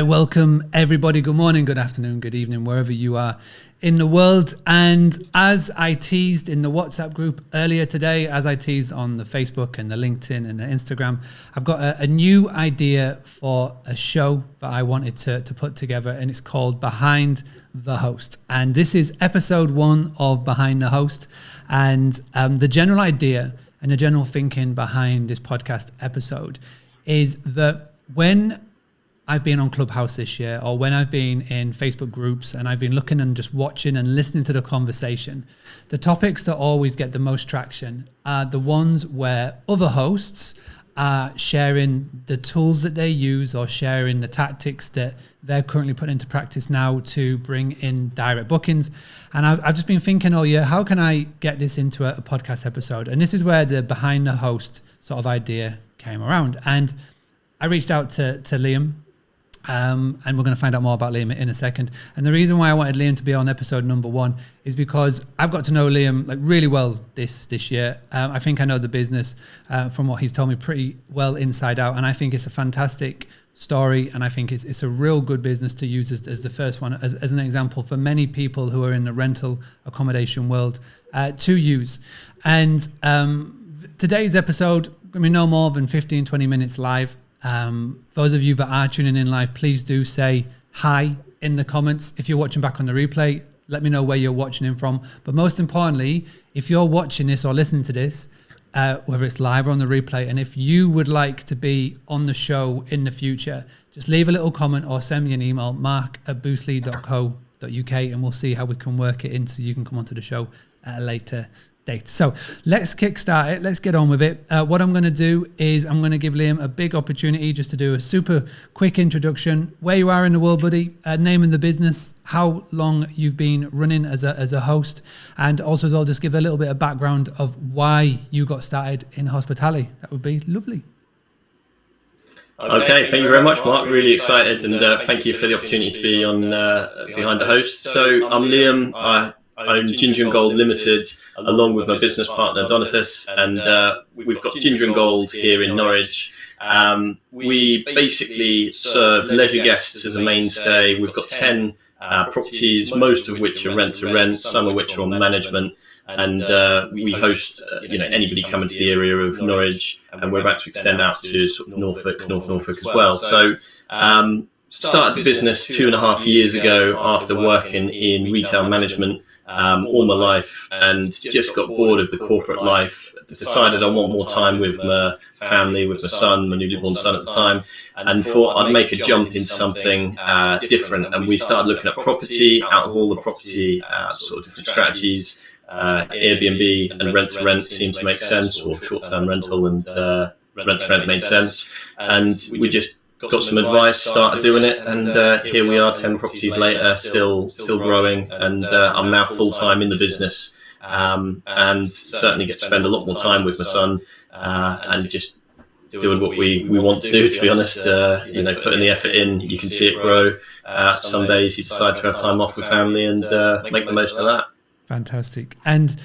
welcome everybody. Good morning, good afternoon, good evening, wherever you are in the world. And as I teased in the WhatsApp group earlier today, as I teased on the Facebook and the LinkedIn and the Instagram, I've got a new idea for a show that I wanted to put together, and it's called Behind the Host. And this is episode 1 of Behind the Host. And the general idea and the general thinking behind this podcast episode is that when I've been on Clubhouse this year, or when I've been in Facebook groups and I've been looking and just watching and listening to the conversation, the topics that always get the most traction are the ones where other hosts are sharing the tools that they use or sharing the tactics that they're currently putting into practice now to bring in direct bookings. And I've just been thinking all year, how can I get this into a podcast episode? And this is where the Behind the Host sort of idea came around. And I reached out to Liam. And we're going to find out more about Liam in a second. And the reason why I wanted Liam to be on episode number 1 is because I've got to know Liam like really well this year. I think I know the business from what he's told me pretty well inside out. And I think it's a fantastic story. And I think it's a real good business to use as the first one, as an example for many people who are in the rental accommodation world to use. And today's episode going to be no more than 15, 20 minutes live. Those of you that are tuning in live, please do say hi in the comments. If you're watching back on the replay, let me know where you're watching in from. But most importantly, if you're watching this or listening to this, whether it's live or on the replay, and if you would like to be on the show in the future, just leave a little comment or send me an email, mark@boostly.co.uk, and we'll see how we can work it in so you can come onto the show at a later date. So let's kickstart it. Let's get on with it. What I'm going to do is I'm going to give Liam a big opportunity just to do a super quick introduction, where you are in the world, buddy, name of the business, how long you've been running as a host, and also as well just give a little bit of background of why you got started in hospitality. That would be lovely. Okay, thank you very much, Mark. Really excited, and thank you for the opportunity to be on Behind the Host. So I'm Liam. I own Ginger and Gold Limited along with my business partner Donatus, and we've got Ginger and Gold here in Norwich. We basically serve leisure guests as a mainstay. We've got 10 properties, most of which are rent to rent, some of which are on management, and we host anybody coming to the area of Norwich, and we're about to extend out to sort of North Norfolk as well. So started the business 2.5 years ago after working in retail management all my life, and just got bored of the corporate life. Decided I want more time with my family, with my son, my newly born son at the time, and thought I'd make a jump into something different. And we started looking at property. Out of all the property sort of different strategies, Airbnb and rent to rent seemed to make sense, or short term rental and rent to rent made sense. And we just got some advice, started doing it, and here we are 10 properties later, still growing, and I'm now full-time in the business, and certainly get to spend a lot more time with my son, and just doing what we want to do, to be honest. Putting the effort in, you can see it grow. Some days you decide to have time off with family and make the most of that. Fantastic. And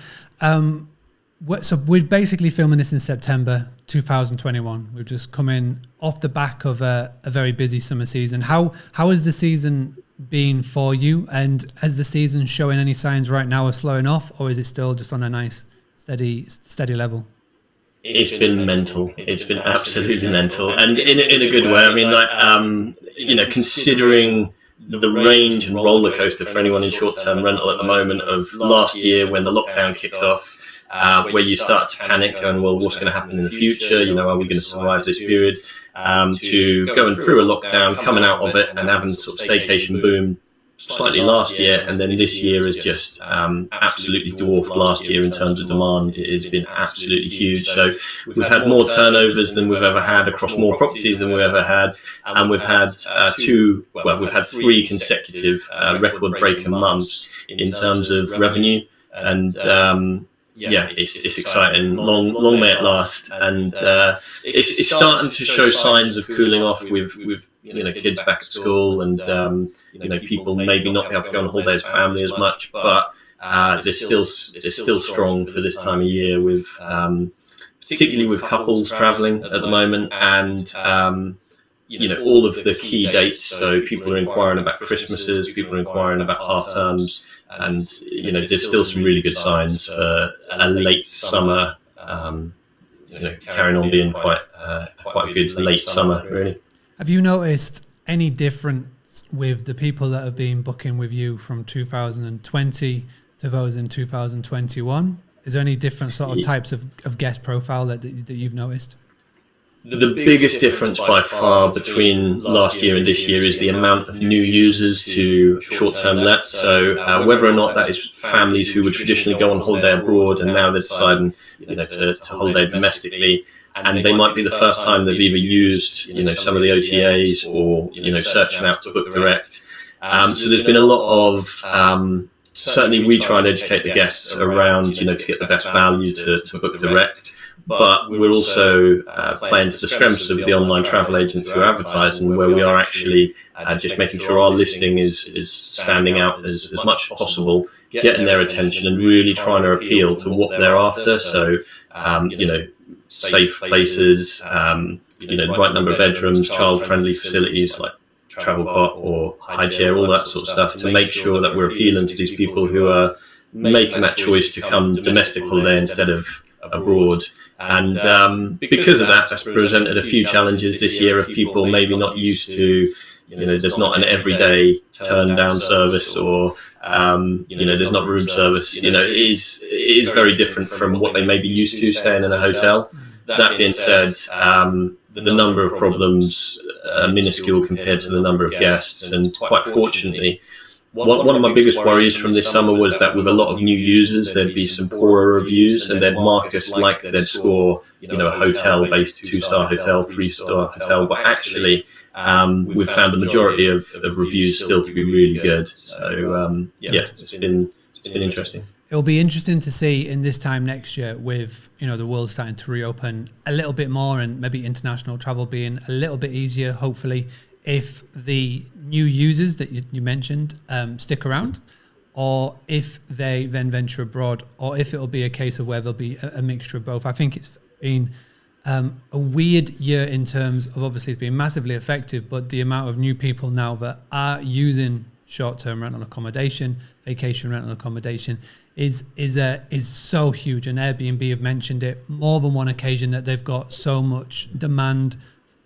so we're basically filming this in September 2021. We've just come in off the back of a very busy summer season. How has the season been for you? And has the season showing any signs right now of slowing off, or is it still just on a nice, steady level? It's been mental. It's been absolutely mental, and in a good way. I mean, considering the range and roller coaster for anyone in short-term rental at the moment of last year when the lockdown kicked off, where you start to panic and, well, what's going to happen in the future? Are we going to survive this period? To going through a lockdown, coming out of it, and having sort of staycation boom slightly last year, and then this year has just absolutely dwarfed last year in terms of demand. It has been absolutely huge. So we've had more turnovers than we've ever had across more properties than we've ever had, and we've had we've had 3 consecutive record-breaking months in terms of revenue, and it's exciting. Long may it last, and it's starting to show signs of cooling off with kids back at school, and people maybe not be able to go on holidays with family as much, but they're still strong for this time of year, with particularly with couples traveling at the moment, and all of the key dates. So people are inquiring about Christmases, people are inquiring about half terms, and there's still some really good signs for a late summer. Carrying on being quite a good late summer, really. Have you noticed any difference with the people that have been booking with you from 2020 to those in 2021? Is there any different sort of types of guest profile that you've noticed? The biggest difference by far between last year and this year is the amount of new users to short-term let. So whether or not that is families who would traditionally go on holiday abroad and now they're deciding to holiday domestically, and they might be the first time they've either used some of the OTAs or searching out to book direct. So there's been a lot of certainly we try and educate the guests around to get the best value to book direct. But we're also playing to the strengths of the online travel agents who are advertising, where we are actually just making sure our listing is standing out as much as possible, getting their attention and really trying to appeal to what they're after. So, safe places, the right number of bedrooms, child-friendly facilities like travel cot or high chair, all that sort of stuff, to make sure that we're appealing to these people who are making that choice to come domestic holiday instead of abroad. And because of that, that's presented a few challenges this year of people maybe not used to, there's not an everyday turn down service or, there's not room service. It is very different from what they may be used to staying in a hotel. That being said, the number of problems are minuscule compared to the number of guests. And quite fortunately, one of my biggest worries from this summer was that with a lot of new users, there'd be some poorer reviews and they'd mark us like they'd score, a hotel-based 2-star hotel, 3-star hotel. But actually, we've found the majority of reviews still to be really good. So, it's been interesting. It'll be interesting to see in this time next year with, the world starting to reopen a little bit more and maybe international travel being a little bit easier, hopefully, if the new users that you mentioned stick around, or if they then venture abroad, or if it'll be a case of where there'll be a mixture of both. I think it's been a weird year in terms of, obviously it's been massively effective, but the amount of new people now that are using short-term rental accommodation, vacation rental accommodation is so huge. And Airbnb have mentioned it more than one occasion that they've got so much demand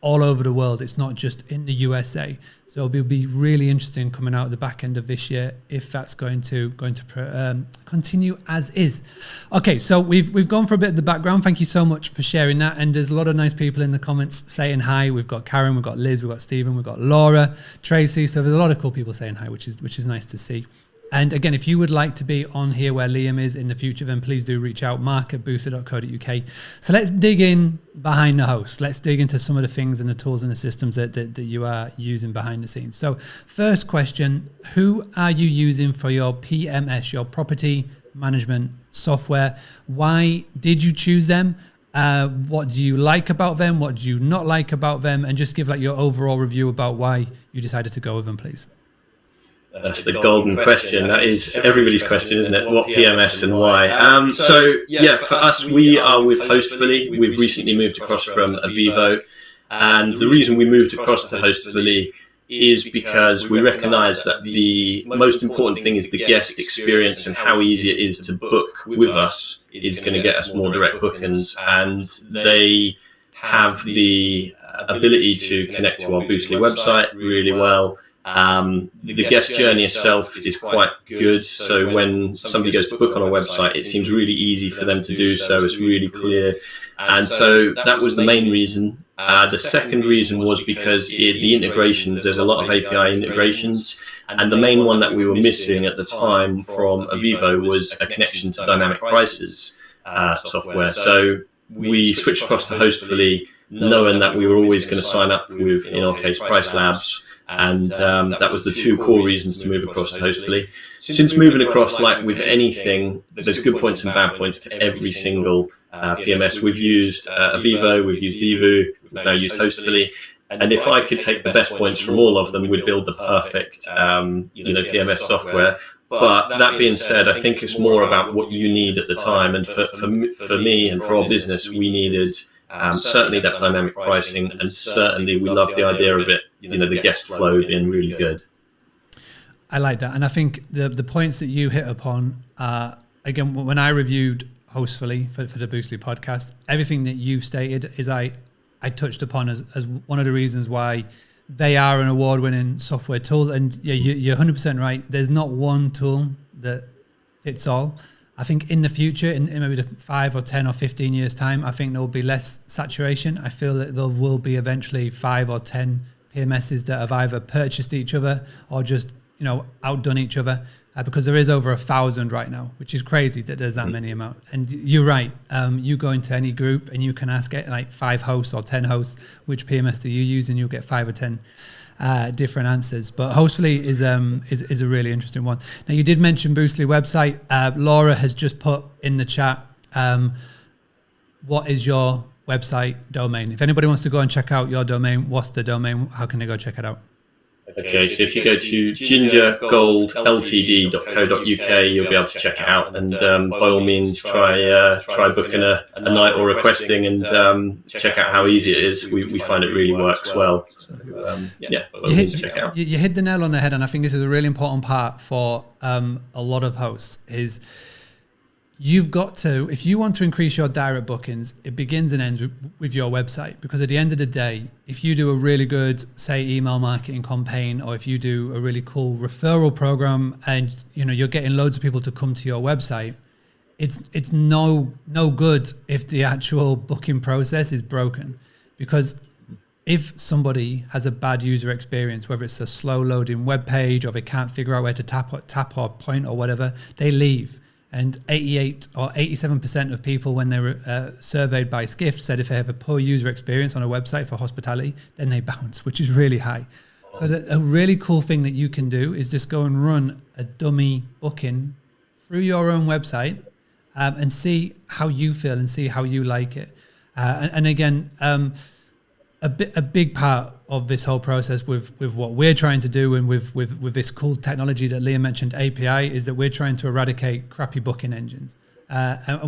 all over the world. It's not just in the USA. So it'll be really interesting coming out at the back end of this year if that's going to continue as is. Okay, so we've gone for a bit of the background. Thank you so much for sharing that. And there's a lot of nice people in the comments saying hi. We've got Karen, we've got Liz, we've got Stephen, we've got Laura, Tracy. So there's a lot of cool people saying hi, which is nice to see. And again, if you would like to be on here where Liam is in the future, then please do reach out, mark@booster.co.uk. So let's dig in behind the host. Let's dig into some of the things and the tools and the systems that you are using behind the scenes. So first question, who are you using for your PMS, your property management software? Why did you choose them? What do you like about them? What do you not like about them? And just give your overall review about why you decided to go with them, please. That's the golden question. That is everybody's question, isn't it? What PMS and why? For us, we are with Hostfully. We've recently moved across from Avivo. And the reason we moved across to Hostfully is because we recognise that the most important thing is the guest experience and how easy it is to book with us is going to get us more direct bookings. And they have the ability to connect to our Boostly website really well. The guest journey itself is quite good. So when somebody goes to book on our website, it seems really easy for them to do so. It's really clear. And so that was the main reason. The second reason was because the integrations, there's a lot of API integrations. And the main one that we were missing at the time from Avivo was a connection to dynamic prices software. So we switched across to Hostfully, knowing that we were always going to sign up with, in our case, Price Labs. And that was the two core reasons to move across to Hostfully. Since moving across, like with anything, there's good points and bad points to every single PMS. We've used Avivo, we've used Evu, we've now used Hostfully. And if I could take the best points from all of them, we'd build the perfect PMS software. But that being said, I think it's more about what you need at the time. And for me and for our business, we needed certainly that dynamic pricing, and certainly we love the idea of it, the guest flow being really good. I like that. And I think the points that you hit upon, again, when I reviewed Hostfully for the Boostly podcast, everything that you stated is I touched upon as one of the reasons why they are an award-winning software tool. And yeah, you're 100% right. There's not one tool that fits all. I think in the future, in maybe the 5 or 10 or 15 years time, I think there will be less saturation. I feel that there will be eventually 5 or 10 PMSs that have either purchased each other or just outdone each other, because there is over 1,000 right now, which is crazy that there's that many amount. And you're right. You go into any group and you can ask it like 5 hosts or 10 hosts, which PMS do you use, and you'll get 5 or 10 different answers. But Hostfully is a really interesting one. Now, you did mention Boostly website. Laura has just put in the chat, what is your website domain? If anybody wants to go and check out your domain, what's the domain? How can they go check it out? Okay, so if you go to gingergoldltd.co.uk, you'll be able to check it out, and by all means try booking a night or requesting, and check out how easy it is. We find it really works well. So, by all means check it out. You hit the nail on the head, and I think this is a really important part for a lot of hosts is you've got to, if you want to increase your direct bookings, it begins and ends with your website. Because at the end of the day, if you do a really good, say, email marketing campaign, or if you do a really cool referral program, and you're getting loads of people to come to your website, it's no good if the actual booking process is broken. Because if somebody has a bad user experience, whether it's a slow loading web page, or they can't figure out where to tap or point or whatever, they leave. And 88 or 87% of people, when they were surveyed by Skift, said if they have a poor user experience on a website for hospitality, then they bounce, which is really high. So a really cool thing that you can do is just go and run a dummy booking through your own website, and see how you feel and see how you like it. And again, a big part of this whole process with what we're trying to do, and with this cool technology that Liam mentioned, API, is that we're trying to eradicate crappy booking engines. And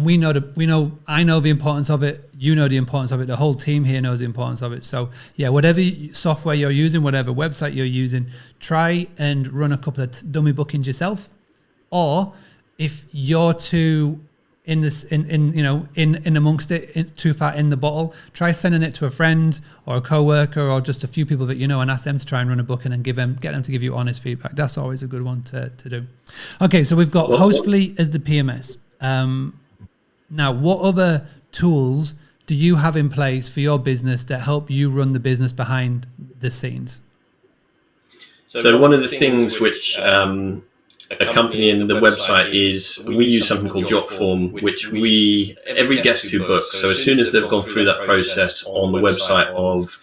I know the importance of it. You know the importance of it. The whole team here knows the importance of it. So yeah, whatever software you're using, whatever website you're using, try and run a couple of dummy bookings yourself. Or if you're too in amongst it, too far in the bottle, try sending it to a friend or a coworker or just a few people that and ask them to try and run a booking and get them to give you honest feedback. That's always a good one to do. Okay, so we've got Hostfully as the PMS. Now, what other tools do you have in place for your business that help you run the business behind the scenes? So one of the things which accompanying the website is we use something called Jotform, which every guest who books, so as soon as they've gone through that process on the website of,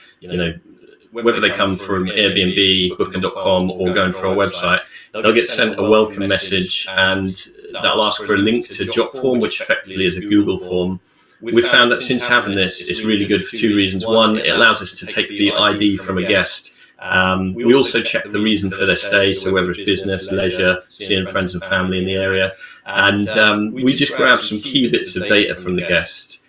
whether they come from Airbnb, Booking.com, or going for our website, they'll get sent a welcome message, and that'll ask for a link to Jotform, which effectively is a Google form. We've found that since having this, it's really good for 2 reasons. One, it allows us to take the ID from a guest. We also check the reason for their stay, so whether it's business, leisure, seeing friends and family in the area. And we just grab some key bits of data from the guest,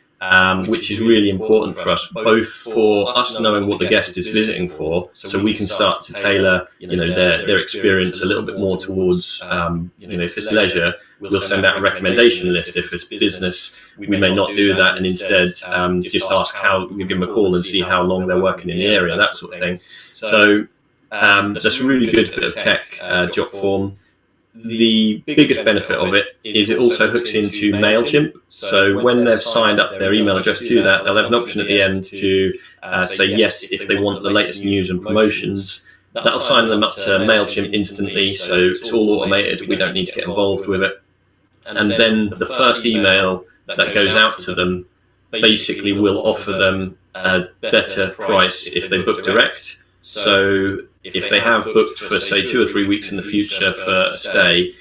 which is really important for us, both for us knowing what the guest is visiting for, so we can start to tailor, their experience a little bit more towards, if it's leisure, we'll send out a recommendation list. If it's business, we may not do that, and instead just ask give them a call and see how long they're working in the area, that sort of thing. So that's a really good bit of tech, Jotform. The biggest benefit of it is it also hooks into MailChimp. So when they've signed up their email address to that, they'll have an option at the end to say yes if they want the latest news and promotions. That'll sign them up to MailChimp instantly, so it's all automated. We don't need to get involved with it. And then the first email that goes out to them basically will offer them a better price if they book direct. So if they have booked for, say, 2 or 3 weeks in the future for a stay,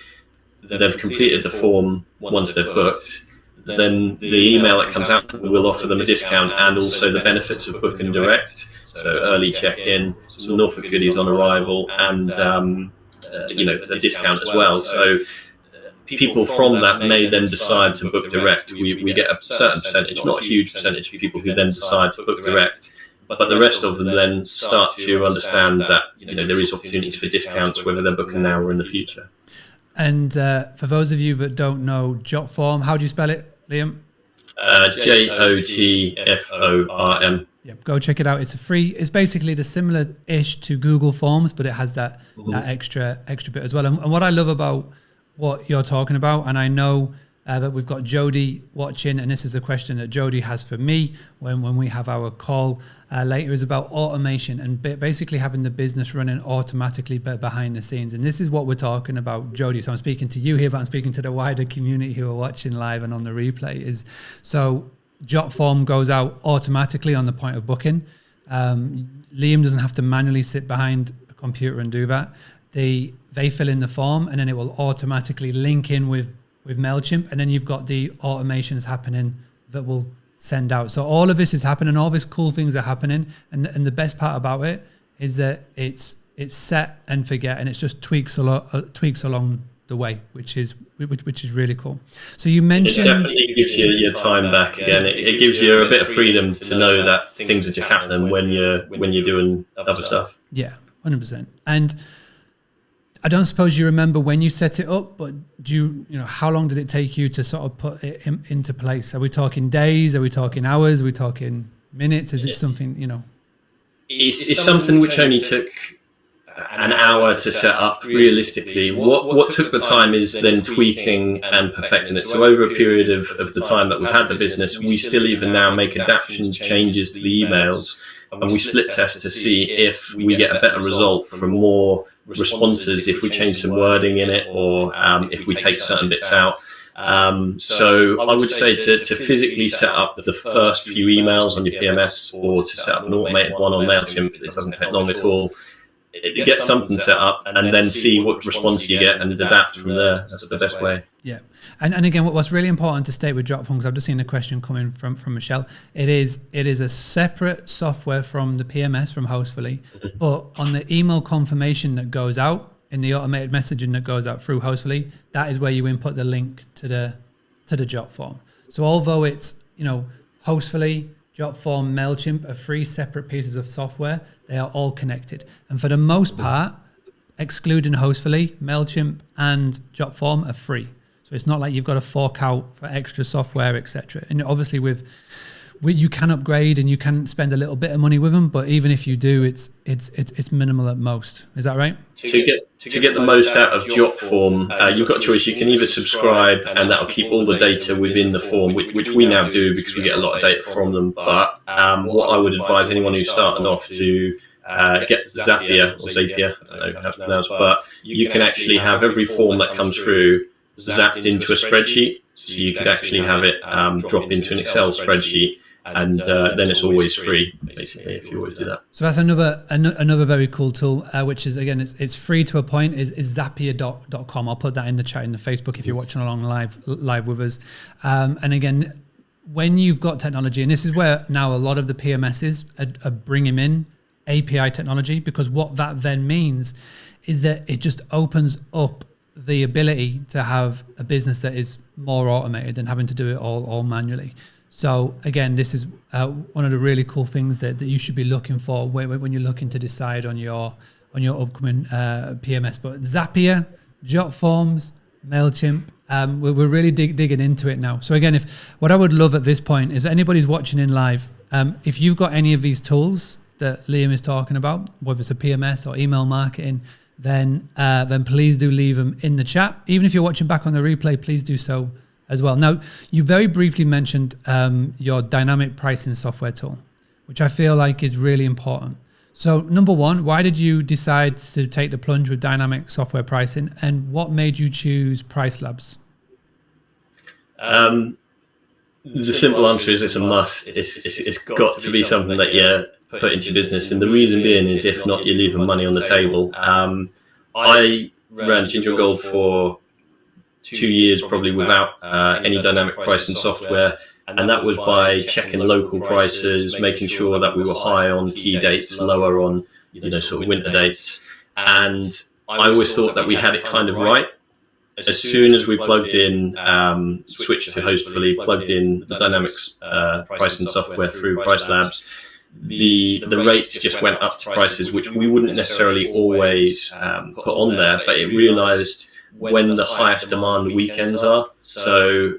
they've completed the form once they've booked, then the email that comes out will offer them a discount and also the benefits of booking direct. So early check-in, some Norfolk goodies on arrival, and a discount as well. So people from that may then decide to book direct. We get a certain percentage, not a huge percentage, of people who then decide to book direct. But the rest of them then start to understand that there is opportunities for discounts, whether they're booking now or in the future. And for those of you that don't know Jotform, how do you spell it, Liam? Jotform. Yeah, go check it out. It's it's basically the similar-ish to Google Forms, but it has that extra bit as well. And what I love about what you're talking about, and I know that we've got Jody watching, and this is a question that Jody has for me when we have our call later, is about automation and basically having the business running automatically behind the scenes. And this is what we're talking about, Jody. So I'm speaking to you here, but I'm speaking to the wider community who are watching live and on the replay. So Jotform goes out automatically on the point of booking. Liam doesn't have to manually sit behind a computer and do that. They fill in the form, and then it will automatically link in with MailChimp, and then you've got the automations happening that will send out. So all of this is happening, all these cool things are happening, and the best part about it is that it's set and forget, and it's just tweaks along the way, which is really cool. So you mentioned it definitely gives you your time back again. It gives you a bit of freedom to know that things are just happening when you're doing other stuff. Yeah, 100%. And I don't suppose you remember when you set it up, but how long did it take you to sort of put it into place? Are we talking days? Are we talking hours? Are we talking minutes? Is it something, It's something which only took an hour to set up. Realistically, what took the time is then tweaking and perfecting it. So over a period of the time that we've had the business, we still even now make adaptations, changes to the emails, and we split test to see if we get a better result from more responses if we change some wording in it, or if we take certain bits out. So I would say to physically set up the first few emails on your PMS, or to set up an automated one on MailChimp, it doesn't take long at all. Get something set up and then see what response you get and adapt from there. That's the best way. Yeah. And again, what's really important to state with Jotform, because I've just seen a question coming from Michelle, it is a separate software from the PMS, from Hostfully, but on the email confirmation that goes out, in the automated messaging that goes out through Hostfully, that is where you input the link to the Jotform. So although it's, Hostfully, Jotform, MailChimp are 3 separate pieces of software, they are all connected. And for the most part, excluding Hostfully, MailChimp and Jotform are free. So it's not like you've got to fork out for extra software, etc. And obviously with you can upgrade and you can spend a little bit of money with them, but even if you do, it's minimal at most. Is that right? To get the most out of Jotform, you've got a choice. You can either subscribe, and that'll keep all the data within the form, which we now do because we get a lot of data from them. But what I would advise anyone who's starting off to get Zapier or Zapier, I don't know how to pronounce, but you can actually have every form that comes through zapped into a spreadsheet. So you could actually have it drop into an Excel spreadsheet, and then it's always free, basically, if you always do that. So that's another very cool tool, which is, again, it's free to a point, is zapier.com. I'll put that in the chat in the Facebook if you're watching along live with us. And again, when you've got technology, and this is where now a lot of the PMSs are bringing in API technology, because what that then means is that it just opens up the ability to have a business that is more automated than having to do it all manually. So again, this is one of the really cool things that you should be looking for when you're looking to decide on your upcoming PMS. But Zapier, Jotforms, MailChimp, we're really digging into it now. So again, what I would love at this point is anybody's watching in live, if you've got any of these tools that Liam is talking about, whether it's a PMS or email marketing, then please do leave them in the chat. Even if you're watching back on the replay, please do so as well. Now, you very briefly mentioned your dynamic pricing software tool, which I feel like is really important. So number one, why did you decide to take the plunge with dynamic software pricing, and what made you choose Price Labs? The simple answer is it's a must. It's got to be something that you put into business. And the reason being is, if not, you're leaving money on the table. I ran Ginger Gold for 2 years probably without any dynamic pricing software, and that was by checking local prices, making sure that we were high on key dates, lower on sort of winter dates. And I always thought that we had it kind of right, as soon as we plugged in, switched to Hostfully, plugged in the Dynamics pricing software through Price Labs, the rates just went up to prices which we wouldn't necessarily always put on there, but it realized when the highest demand weekends are. So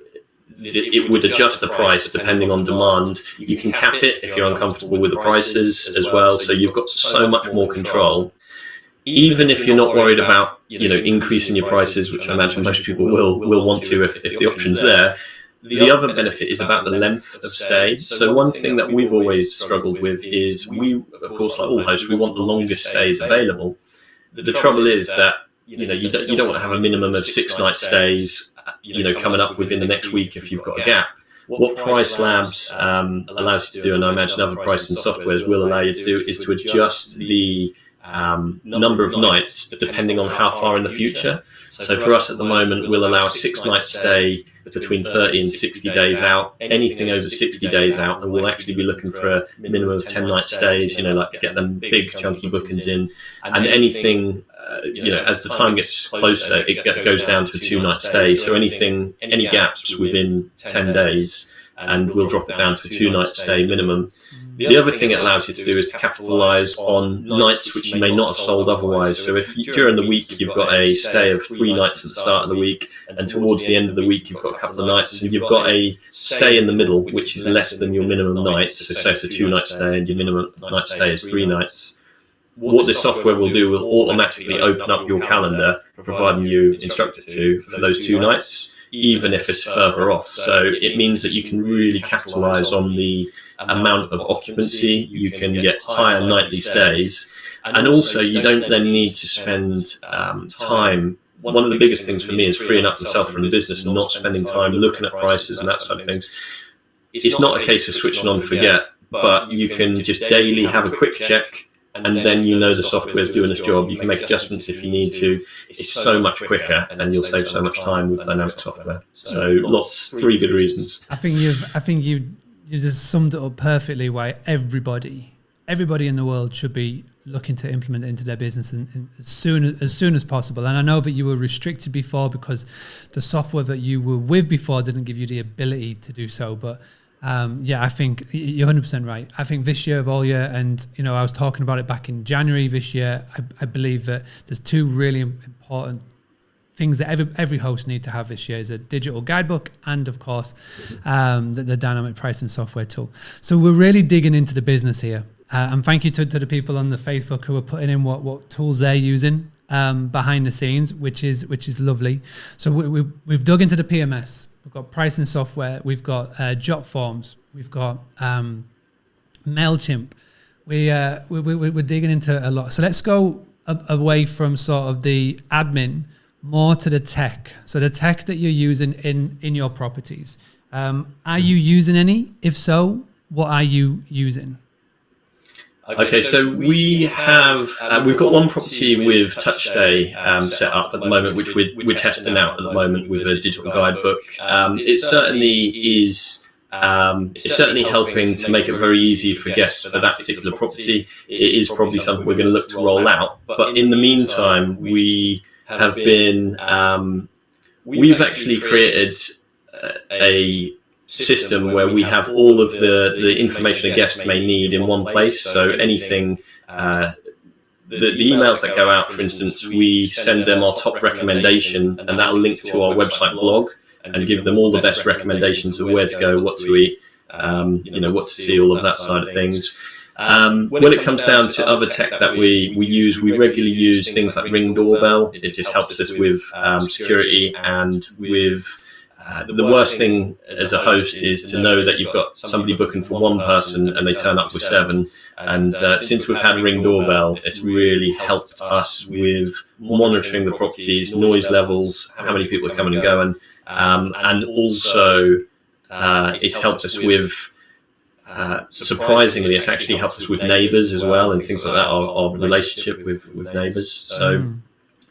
it would adjust the price depending on demand. You can cap it if you're uncomfortable with the prices as well. So you've got so much more control. Even if you're not worried about, increasing your prices, which I imagine most people will want to if the option's there. The other benefit is about the length of stay. So one thing that we've always struggled with is we, of course, like all hosts, we want the longest stays available. The trouble is that, you don't want to have a minimum of 6-night stays, coming up within the next week if you've got a gap. What Price Labs allows you to do, and I imagine other pricing softwares will allow you to do, is to adjust the number of nights depending on how far in the future. So for us at the moment, we'll allow a 6-night stay between 30 and 60 days out. Anything over 60 days out, and we'll actually be looking for a minimum of 10-night stays, like get them big chunky bookings in. And anything, as the time gets closer, it goes down to a 2-night stay. So any gaps within 10 days, and we'll drop it down to a 2-night stay minimum. The other thing it allows you to do is to capitalize on nights which you may not have sold otherwise. So if during the week you've got a stay of 3 nights at the start of the week, and towards the end of the week you've got a couple of nights, and you've got a stay in the middle which is less than your minimum night, so say it's a 2-night stay and your minimum night stay is 3 nights, what this software will do will automatically open up your calendar, providing you instruct it to, for those 2 nights, even if it's further off. So it means that you can really capitalize on the amount of occupancy. You can get higher nightly stays, and also you don't then need to spend time. One of the biggest things for me is freeing up myself from the business and not spending time looking at prices and that sort of things. It's not a case of switching on forget, but you can just daily have a quick check, and then the software is doing its job. You can make adjustments if you need to. It's so much quicker, and you'll save so much time with dynamic software. So 3 good reasons. I think you just summed it up perfectly. Why everybody in the world should be looking to implement it into their business and as soon as possible. And I know that you were restricted before because the software that you were with before didn't give you the ability to do so, but. I think you're 100% right. I think this year of all year, and I was talking about it back in January this year, I believe that there's 2 really important things that every host need to have this year: is a digital guidebook and, of course, the dynamic pricing software tool. So we're really digging into the business here. And thank you to the people on the Facebook who are putting in what tools they're using behind the scenes, which is lovely. So we've dug into the PMS. We've got pricing software. We've got Jot Forms. We've got MailChimp. We're digging into a lot. So let's go away from sort of the admin more to the tech. So the tech that you're using in your properties. Are you using any? If so, what are you using? Okay, so we've got one property with TouchStay set up at the moment, which we're testing out at the moment with a digital guidebook. It certainly is. It's certainly helping to make it very easy for guests for that particular property. It is probably something we're going to look to roll out. But in the meantime, we have been. We've actually created a system where we have all of the information a guest may need in one place. So anything, the emails that go out, for instance, we send them our top recommendation, and that'll link to our website blog and give them all the best recommendations of where to go, what to eat, what to see, all of that side of things. When it comes down to other tech that we use, we regularly use things like Ring Doorbell. It just helps us with security and with the worst thing as a host is to know that you've got somebody booking for one person and they turn up with 7. And since we've had Ring Doorbell, it's really helped us with monitoring the properties, noise levels, how many people are coming and going. And also it's helped us with, surprisingly, it's actually helped us with neighbours as well and things like that, our relationship with neighbours. So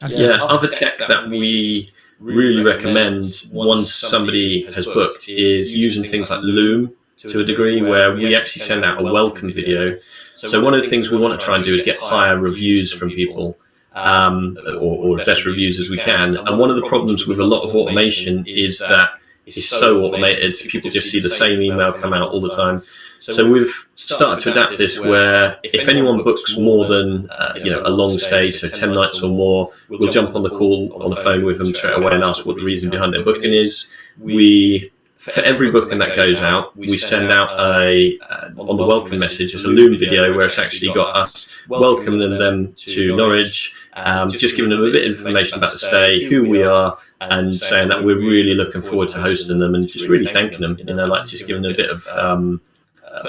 other tech that we really recommend once somebody has booked is using things like Loom to a degree, where we actually send out a welcome video. So one of the things we want to try and do is get higher reviews from people. or the best reviews as we can. And one of the problems with a lot of automation is that it's so automated. People just see the same email come out all the time. So we've started to adapt this where if anyone books more than a long stay, so 10 nights or more, we'll jump on the call on the phone with them straight away and ask what the reason behind their booking is. For every booking that goes out, we send out on the welcome message, it's a Loom video where it's actually got us welcoming them to Norwich, just giving them a bit of information about the stay, who we are, and saying that we're really looking forward to hosting them and just really thanking them, like just giving them a bit of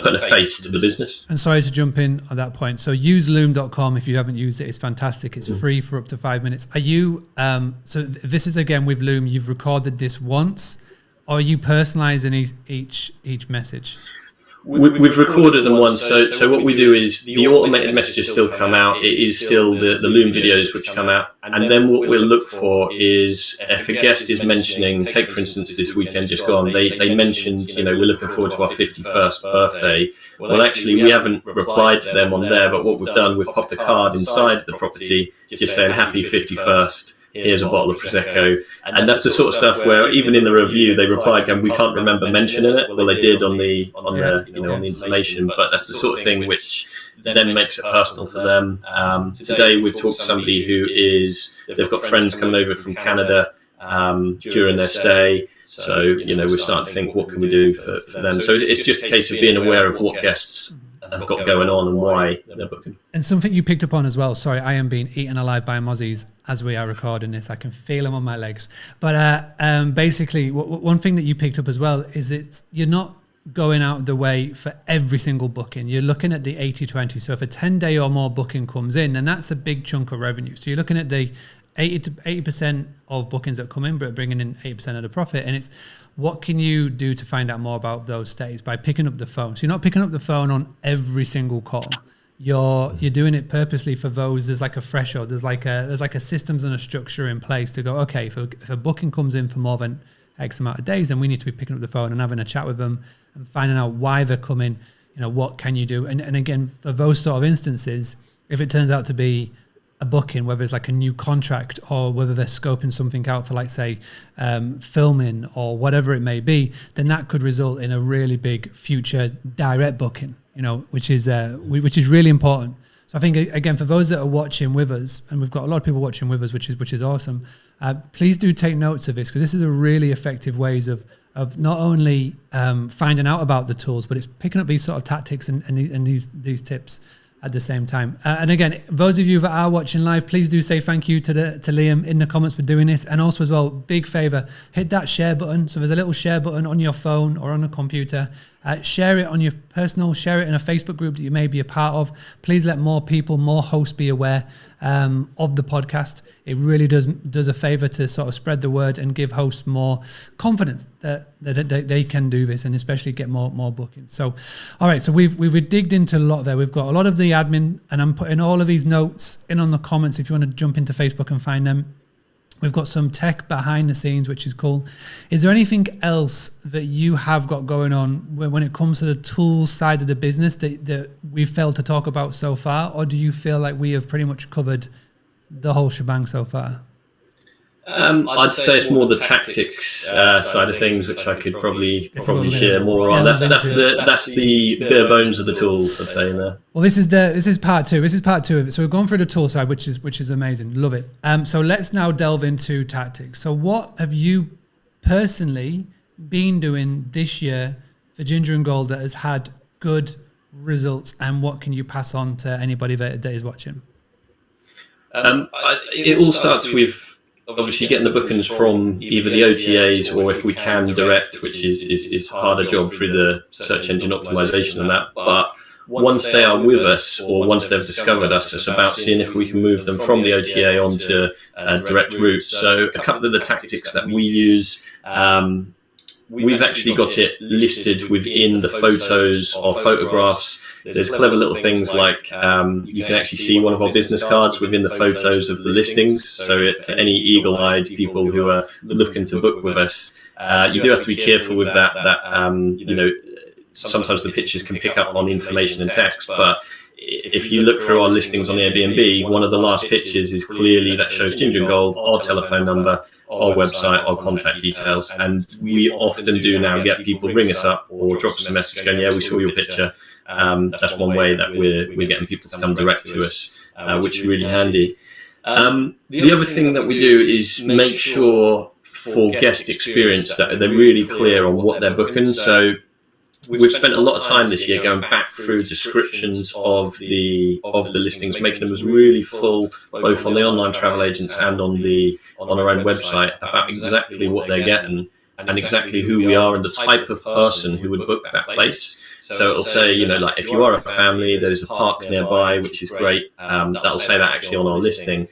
putting a face to the business. And sorry to jump in on that point. So use loom.com if you haven't used it. It's fantastic. It's free for up to 5 minutes. Are you, so this is again with Loom, you've recorded this once, or are you personalizing each message? We've recorded them once, so what we do is the automated messages still come out. It is still the Loom videos which come out, and then what we'll look for is if a guest is mentioning, take for instance this weekend just gone, they mentioned, we're looking forward to our 51st birthday. Well, actually we haven't replied to them on there, but what we've done, we've popped a card inside the property just saying happy 51st. Here's a bottle of Prosecco. And that's the sort of stuff where even in the review, they replied, we can't remember mentioning it. Well, they did on the information, but that's the sort of thing which then makes it personal to them. Today, we've talked to somebody they've got friends coming over from Canada during their stay. So, we're starting to think, what can we do for them? So it's just a case of being aware of what guests have got going on and why they're booking. And something you picked up on as well, sorry, I am being eaten alive by mozzies as we are recording this. I can feel them on my legs. But basically, one thing that you picked up as well is you're not going out of the way for every single booking. You're looking at the 80-20. So if a 10-day or more booking comes in, then that's a big chunk of revenue. So you're looking at the 80% of bookings that come in, but bringing in 80% of the profit. And it's what can you do to find out more about those stays by picking up the phone? So you're not picking up the phone on every single call. You're doing it purposely for those. There's like a threshold. There's like a systems and a structure in place to go, okay, if a booking comes in for more than X amount of days, then we need to be picking up the phone and having a chat with them and finding out why they're coming. What can you do? And again, for those sort of instances, if it turns out to be a booking, whether it's like a new contract or whether they're scoping something out for, like, say, filming or whatever it may be, then that could result in a really big future direct booking, which is really important. So I think, again, for those that are watching with us, and we've got a lot of people watching with us, which is awesome, please do take notes of this, because this is a really effective ways of not only finding out about the tools, but it's picking up these sort of tactics and these tips at the same time. And again, those of you that are watching live, please do say thank you to Liam in the comments for doing this. And also as well, big favor, hit that share button. So there's a little share button on your phone or on a computer. Share it on your personal, share it in a Facebook group that you may be a part of. Please let more people, more hosts be aware of the podcast. It really does a favor to sort of spread the word and give hosts more confidence that they can do this, and especially get more bookings. So, all right, so we've digged into a lot there. We've got a lot of the admin, and I'm putting all of these notes in on the comments if you want to jump into Facebook and find them. We've got some tech behind the scenes, which is cool. Is there anything else that you have got going on when it comes to the tools side of the business that we've failed to talk about so far? Or do you feel like we have pretty much covered the whole shebang so far? I'd say it's more the tactics side of things, which I could probably share more on. That's the bare bones of the tools, I'd say, there. Well, this is part two. This is part two of it. So we've gone through the tool side, which is amazing. Love it. So let's now delve into tactics. So what have you personally been doing this year for Ginger and Gold that has had good results, and what can you pass on to anybody that is watching? It all starts with obviously getting the bookings from either the OTAs or, if we can, direct, which is harder job through the search engine optimization and that. But once they are with us, or once they've discovered us, it's about seeing if we can move them from the OTA onto a direct route. So a couple of the tactics that we use, we've actually got it listed within the photos or photographs. There's clever little things like you can actually see one of our business cards within the photos of the listings. So for any eagle-eyed people who are looking to book with us, you do have to be careful with that. Sometimes the pictures can pick up on information and text, but if you look through our listings on Airbnb, one of the last pictures is clearly that shows Ginger and Gold, our telephone number, our website, our contact details. And we often do now get people ring us up or drop us a message going, yeah, we saw your picture. That's one way that we're getting people to come direct to us, which is really handy. The other thing that we do is make sure for guest experience that they're really clear on what they're booking. So we've spent a lot of time this year going back through descriptions of the listings, making them as really full, both on the online travel agents and on our own website, about exactly what they're getting and exactly who we are and the type of person who would book that place. So it'll say, like if you are a family, there's a park nearby, which is great. That'll say that actually on our listing.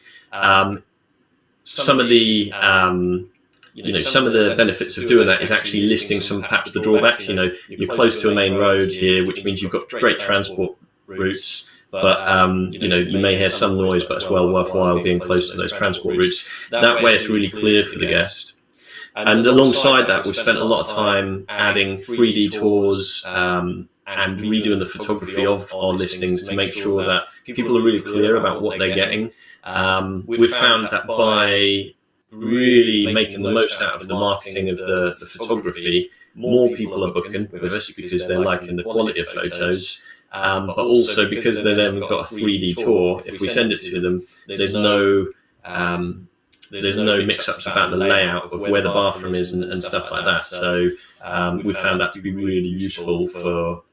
Some of the some of the benefits of doing that is actually listing some, perhaps the drawbacks. You're close to a main road here, which means you've got great transport routes, but you may hear some noise, but it's well worthwhile being close to those transport routes. That way it's really clear for the guest. And alongside that, we've spent a lot of time adding 3D tours and redoing the photography of our listings to make sure that people are really clear about what they're getting. We've found that by really making the most out of the marketing of the photography, more people are booking with us because they're liking the quality of photos, but also because they then got a 3D tour. If we send it to them, there's no mix-ups about the layout of where the bathroom is and stuff like that. So we found that to be really useful for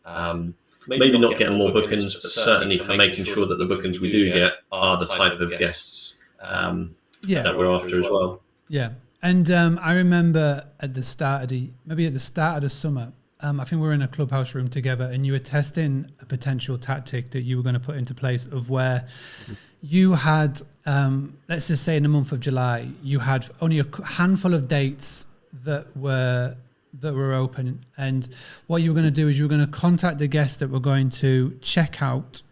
maybe not getting more bookings, but certainly for making sure that the bookings we do get are the type of guests that we're after as well. Yeah. And I remember at the start of the summer, I think we were in a clubhouse room together and you were testing a potential tactic that you were going to put into place of where you had, let's just say in the month of July, you had only a handful of dates that were open. And what you were going to do is you were going to contact the guests that were going to check out,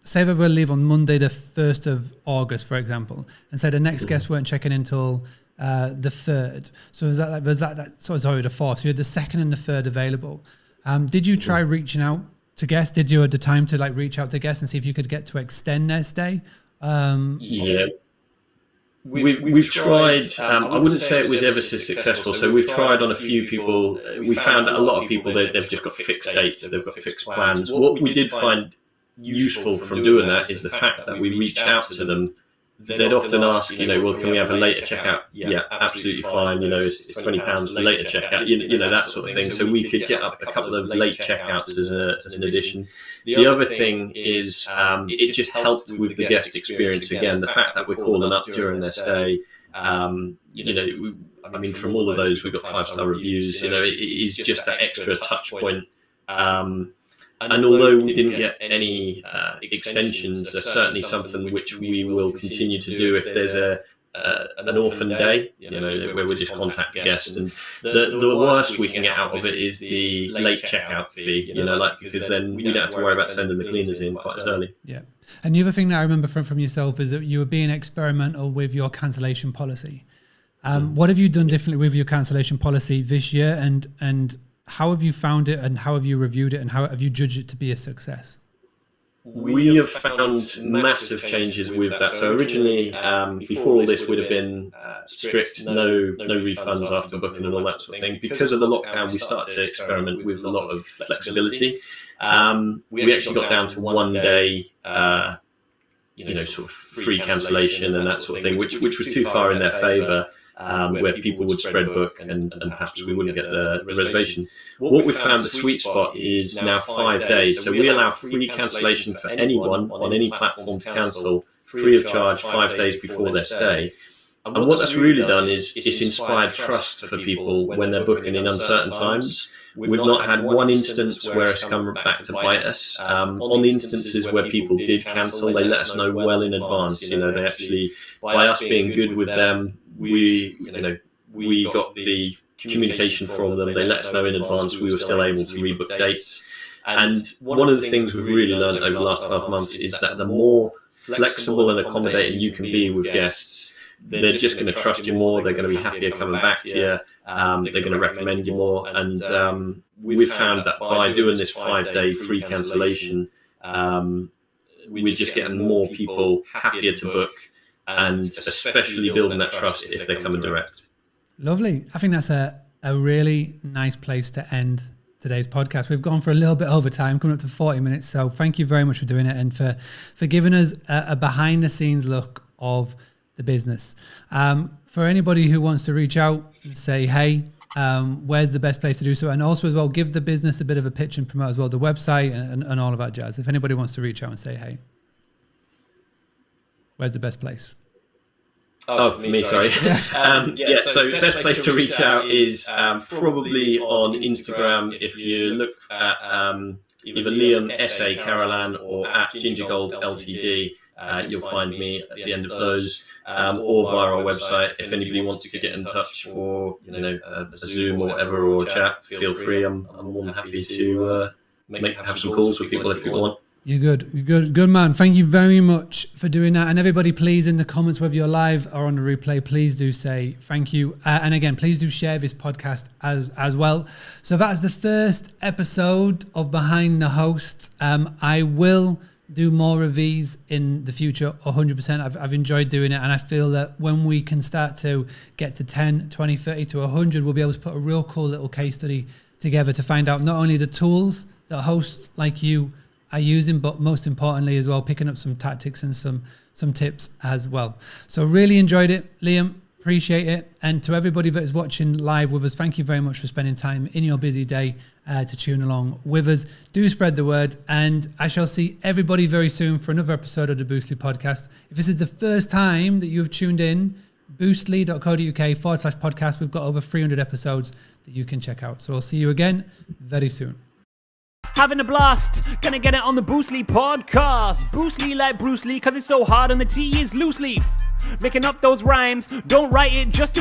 say they will leave on Monday, the 1st of August, for example, and say the next guests weren't checking in until the 3rd. So was that the 4th? So you had the 2nd and the 3rd available. Did you try reaching out to guests? Did you have the time to reach out to guests and see if you could get to extend their stay? Yeah. We've tried, I wouldn't say it was ever so successful. So we've tried on a few people. We found that a lot of people, they've just got fixed dates. They've got fixed plans. What we did find useful from doing that is the fact that we reached out to them. They'd often ask, well, can we have a later checkout? Yeah, absolutely fine. It's £20 for later checkout, that sort of thing. So we could get up a couple of late checkouts as an addition. The other thing is it just helped with the guest experience. Again, the fact that we're calling up during their stay, from all of those, we've got 5-star reviews. It is just that extra touch point. And although we didn't get any extensions, there's certainly something which we will continue to do if there's an orphan day, where we just contact guests. And the worst we can get out of it is the late checkout fee, because then we don't have to worry about sending the cleaners in quite as early. Yeah. And the other thing that I remember from yourself is that you were being experimental with your cancellation policy. What have you done differently with your cancellation policy this year, and how have you found it, and how have you reviewed it, and how have you judged it to be a success? We have found massive changes with that. So originally, before all this, would have been strict, no refunds after booking and all that sort of thing. Because of the lockdown, we started to experiment with a lot of flexibility. We actually got down to 1 day, sort of free cancellation and that sort of thing, which was too far in their favour. Where people would spread book and perhaps we wouldn't get the reservation. What we found the sweet spot is now 5 days. So we allow free cancellation for anyone on any platform to cancel free of charge 5 days before their stay. And what that's really done is it's inspired trust for people when they're booking in uncertain times. We've not had one instance where it's come back to bite us. On the instances where people did cancel, they let us know well in advance. They actually, by us being good with them, we got the communication from them. They let us know in advance. We were still able to rebook dates. And one of the things we've really learned over the last 12 months is that the more flexible and accommodating you can be with guests, they're just going to trust you more. They're going to be happier coming back to you. They're going to recommend you more. And we've found that by doing this 5 day free cancellation, we're just getting more people happier to book, and especially building that trust if they're coming direct. Lovely. I think that's a really nice place to end today's podcast. We've gone for a little bit over time, coming up to 40 minutes. So thank you very much for doing it and for giving us a behind the scenes look of the business. For anybody who wants to reach out and say, hey, where's the best place to do so? And also as well, give the business a bit of a pitch and promote as well, the website and all of that jazz. If anybody wants to reach out and say, hey, where's the best place? Oh, for me, sorry. So best place to reach out is probably on Instagram. If you look at either Liam S.A. Carolan or at Gingergold Ltd, you'll find me at the end of those, or via our website. If anybody wants to get in touch for a Zoom or whatever, or a chat, feel free. I'm more than happy to have some calls with people if you want. You're good man. Thank you very much for doing that. And everybody, please, in the comments, whether you're live or on the replay, please do say thank you. And again, please do share this podcast as well. So that's the first episode of Behind the Host. I will do more of these in the future, 100%. I've enjoyed doing it, and I feel that when we can start to get to 10, 20, 30 to 100, we'll be able to put a real cool little case study together to find out not only the tools that hosts like you are using, but most importantly as well, picking up some tactics and some tips as well. So really enjoyed it, Liam. Appreciate it. And to everybody that is watching live with us, thank you very much for spending time in your busy day to tune along with us. Do spread the word, and I shall see everybody very soon for another episode of the Boostly podcast. If this is the first time that you've tuned in, boostly.co.uk/podcast. We've got over 300 episodes that you can check out. So I'll see you again very soon. Having a blast, gonna get it on the Boostly podcast. Boostly like Bruce Lee, cause it's so hard and the T is loose leaf. Making up those rhymes, don't write it just to